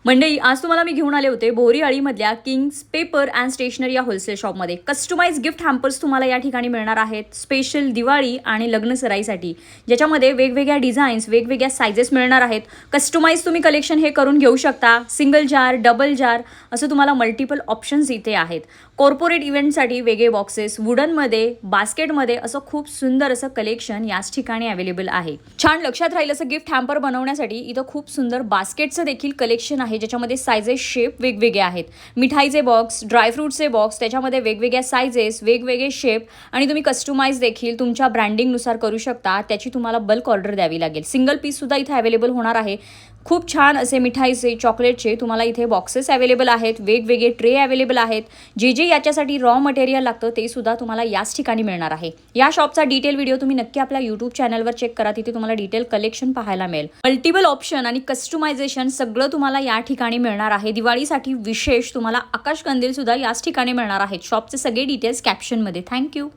मंडळी, आज तुम्हाला मी घेऊन आले होते बोरीआळीमधल्या किंग्स पेपर अँड स्टेशनरी या होलसेल शॉपमध्ये. कस्टमाइज गिफ्ट हॅम्पर्स तुम्हाला या ठिकाणी मिळणार आहेत स्पेशल दिवाळी आणि लग्न सराईसाठी, ज्याच्यामध्ये वेगवेगळ्या डिझाईन्स, वेगवेगळ्या सायझेस मिळणार आहेत. कस्टमाइज तुम्ही कलेक्शन हे करून घेऊ शकता. सिंगल जार, डबल जार असं तुम्हाला मल्टिपल ऑप्शन्स इथे आहेत. कॉर्पोरेट इव्हेंटसाठी वेगळे बॉक्सेस, वुडनमध्ये, बास्केटमध्ये असं खूप सुंदर असं कलेक्शन याच ठिकाणी अवेलेबल आहे. छान लक्षात राहील असं गिफ्ट हॅम्पर बनवण्यासाठी इथं खूप सुंदर बास्केटचं देखील कलेक्शन आहे, ज्याच्यामध्ये सायझेस, शेप वेगवेगळे आहेत. मिठाईचे बॉक्स, ड्रायफ्रूटचे बॉक्स, त्याच्यामध्ये वेगवेगळ्या सायझेस, वेगवेगळे शेप आणि तुम्ही कस्टमाइज देखील तुमच्या ब्रँडिंगनुसार करू शकता. त्याची तुम्हाला बल्क ऑर्डर द्यावी लागेल. सिंगल पीस सुद्धा इथे अवेलेबल होणार आहे. खूप छान असे मिठाईचे, चॉकलेटचे तुम्हाला इथे बॉक्सेस अवेलेबल आहेत. वेगवेगळे ट्रे अवेलेबल आहेत. जे याच्यासाठी रॉ मटेरियल लागतं ते सुद्धा तुम्हाला याच ठिकाणी मिळणार आहे. या शॉपचा डिटेल व्हिडिओ तुम्ही नक्की आपल्या यूट्यूब चॅनलवर चेक करा. तिथे तुम्हाला डिटेल कलेक्शन पाहायला मिळेल. मल्टिपल ऑप्शन आणि कस्टमायझेशन सगळं तुम्हाला या ठिकाणी मिळणार आहे. दिवाळीसाठी विशेष तुम्हाला आकाश कंदील सुद्धा याच ठिकाणी मिळणार आहेत. शॉपचे सगळे डिटेल्स कॅप्शनमध्ये. थँक्यू.